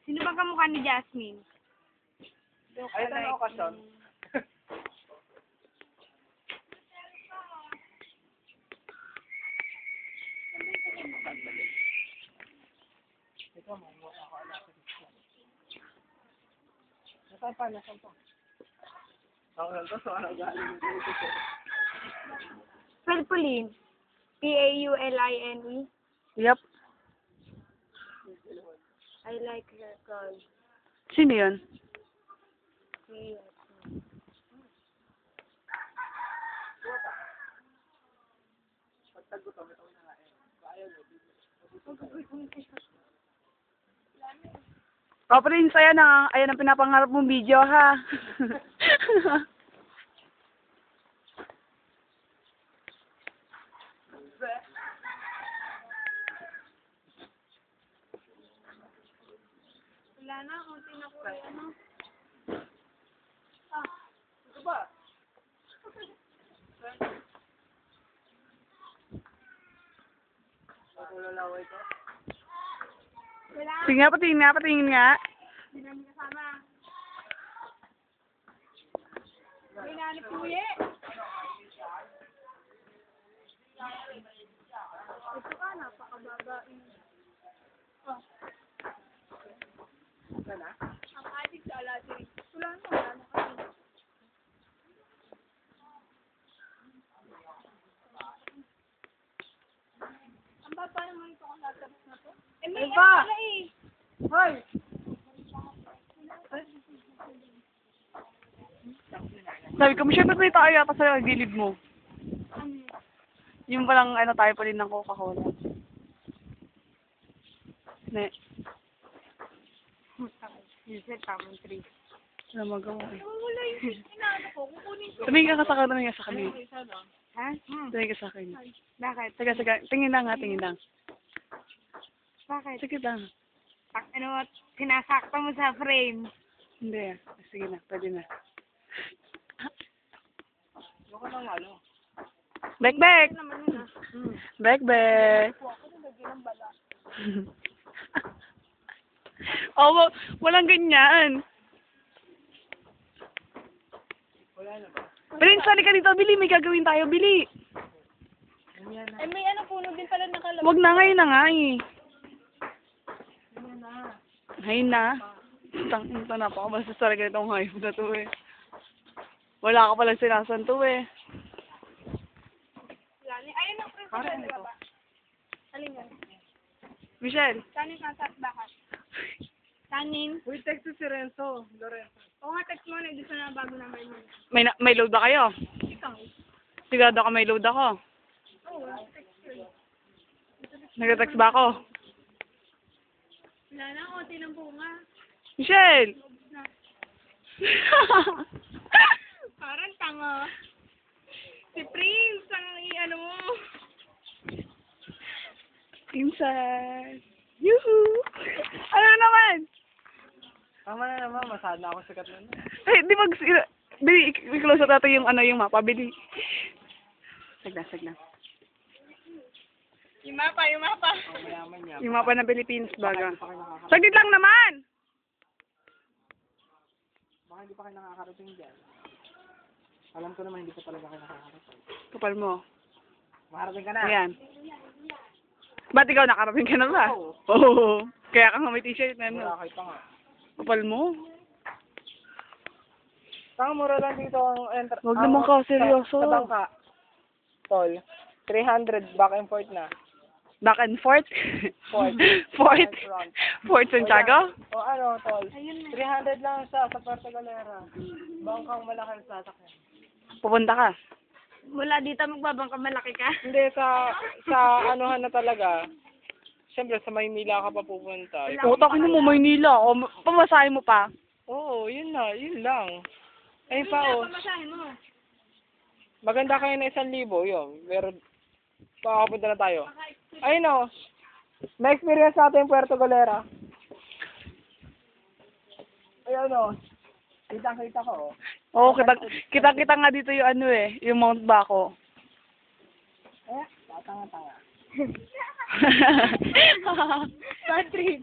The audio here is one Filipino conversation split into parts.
Sino ba kamukha ni Jasmine? Ay, ano okasyon? Ito, mamuha ako alam. Nasaan pa? Nasaan pa? Ako lang to, so ano galing. Pauline. Pauline. Yep. I like her girl. Sino yun? Oh, Prince, ayan na. Ayan ang pinapangarap mong video, ha? Wala na, unti na ko ano. Ito ba? Lalaway ito? Wala, Sige nga, patingin nga, patingin nga. hindi namin kasama. May nanip kuya. Ito ka, napakababain. Oh. Wala? Ang adik sa alasin. Wala na kasi. Ang baba naman ito kung latapos na to. Eh, may Ano ba? pala eh. Hoy! Sabi ko, syempre may tayo yata sa gilid mo. Ano? Yung palang ano tayo pa rin ng Coca-Cola. Ne, Usually, tamang 3. wala magawa eh. Wala yung inaano ko. Kukunin ko. Tumingin ka sa akin, tumingin ka sa akin. Ha? Tumingin ka sa akin. Bakit? Sige, tingin lang ha, tingin lang. Bakit? Sige lang. Ano, sinasakta mo sa frame. Hindi ah. Sige na, pwede na. Baka nang ano? Back, back! Naman yun ah. Back, back! Oh, walang ganyan. Wala na ba? Prince, sali ka dito, Bili. May gagawin tayo, Bili. Eh, may ano, puno din pala nakalabas. Wag na, ngayon na nga eh. Ngayon na. Tangin na pa. Basta talaga itong hayop na to eh. Wala ka pala sinasanto eh. Ayun ang principal, di ba? Alin yan? Michelle. Kanin ka sa bakas. Kanin. Uy, text si Lorenzo. Oo nga, text mo na. Gusto na bago na may mo. May load ba kayo? Ikaw. Sigurado ka may load ako. Oo, text ko. Nag-text ba ako? Wala na, konti ng bunga. Michelle! Na. Parang tanga. Si Prince, ang ano mo. Pinsan! Yuhu! Ano na naman? Tama na naman, masad na ako sikat na. Eh, di mag... Bili, i-close up natin yung ano yung mapa. Bili. Sagna. Yung mapa. Oh, mayaman niya. Yung mapa ng Philippines baga. Saglit lang naman! Baka hindi pa kayo nakakarating dyan. Alam ko naman hindi pa talaga kayo nakakarating. Kapal mo. Makarating ka na. Ayan. Ba't ikaw nakarating ka na ba? Oo. Oo. Kaya ka nga may t-shirt na ano. Wala kayo pa nga. Kapal mo. Saka mura lang dito ang Huwag naman ka, seryoso. Sa bangka. Tol. 300 back and forth na. Back and forth? Forth. Fort? Front. Fort Santiago? O ano, tol. Ayun na. 300 lang sa Puerto Galera. Bangkang malaking sasakyan. Pupunta ka. Mula dito magbabangka malaki ka. Hindi, sa anuhan na talaga. Siyempre, sa Maynila ka pa pupunta. Puta ka mo, Maynila. O, pamasahe mo pa. Oo, yun na. Yun lang. Ayun pa, oh. Pamasahin mo. Maganda kayo na 1,000, yun. Pero, makakapunta na tayo. Ayun, oh. May experience natin Puerto Galera. Ayun, oh. Kita ko, oh. Oo, kita nga dito yung ano eh, yung Mount Baco. Tatanga-tanga. Bad trip.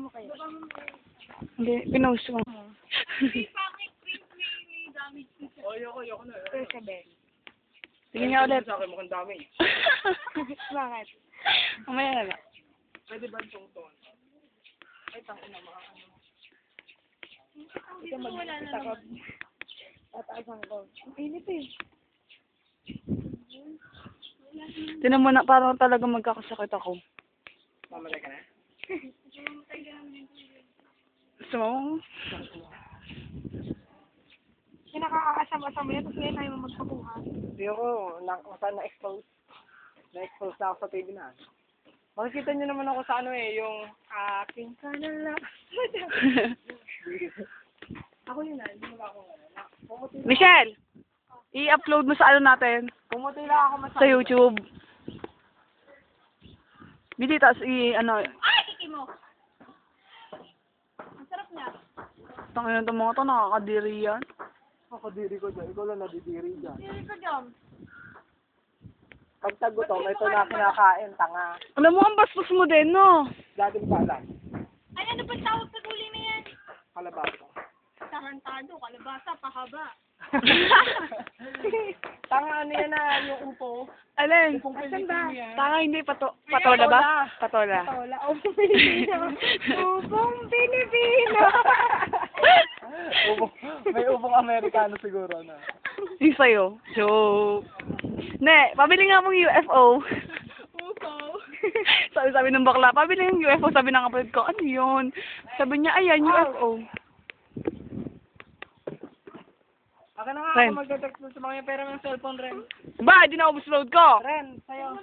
mo kayo. Hindi, pinost ko. Ayoko na. Sige nga ulit. Sa akin mukhang dami. Bakit? Mamaya na lang. Pwede ba itong ton? Ay, tangin na mga ano. Ito wala na naman. Tataasan ko. Ang init eh. Tinan mo na, parang talaga magkakasakit ako. Mamatay ka na? Gusto mo? Yung nakakaasam-asam mo yan, tapos ngayon tayo mo magpakuha. Hindi ako, na-expose. Na-expose na ako sa TV na. Makikita niyo naman ako sa ano yung aking kanala. Ako yun hindi mo ako pumuti Michelle! I-upload mo sa ano natin? lang ako Sa YouTube. Bili, tapos ano, Ay, kiki mo! Ang sarap niya. tangin na mga to, nakakadiri yan. Ako diri ko dyan, ikaw lang nadidiri dyan. Hindi ko dyan. Pag tagutom, ito na kinakain, tanga. Alam mo, ang bastos mo din, no? Dati mo pa alam. Ay, ano ba tawag sa gulay na yan? Kalabasa. Tarantado, kalabasa, pahaba. Tanga ano yan yung upo. Alin? Upong Pilipino yan. Tanga, hindi, patola ba? Patola. Wala, upong Pilipino. Upong Pilipino. May ubong Amerikano siguro na. Yung sa'yo. So, ne, pabili nga mong UFO. Upo. sabi ng bakla, pabili yung UFO. Sabi ng kapatid ko, ano yun? Sabi niya, ayan, UFO. Aka na nga Ren. ako magdetext sa mga pera ng cellphone, Ren. Ba, di na ubus load ko. Ren, sa'yo.